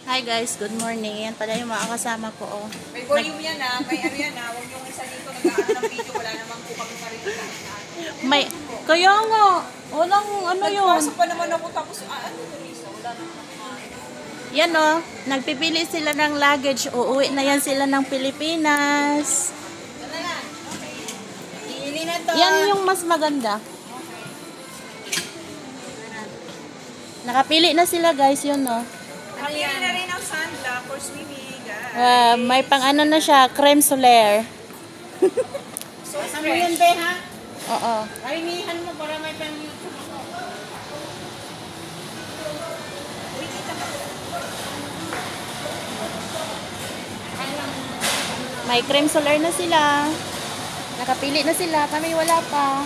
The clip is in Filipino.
Hi guys, good morning. Yan pala yung mga kasama ko. Oh. May volume yan ha, may ano yan ha, huwag yung isa dito nag-aano ng video, wala namang kupang marinig. May, kaya nga, walang ano yun. Nagpasok pa naman ako tapos, ano yun isa, wala namang Yan o, nagpipili sila ng luggage. Uuwi na yan sila ng Pilipinas. Ano na? Okay. Iili na to. Yan yung mas maganda. Nakapili na sila guys, yun o. Nakapili na rin ang sunblock for swimming, guys. May pang ano na siya, creme solaire. So fresh. Ano yun, be, ha? Oo. Pahingihan mo para may pang YouTube ako. Uy, kita ka. May creme solaire na sila. Nakapili na sila, kami wala pa.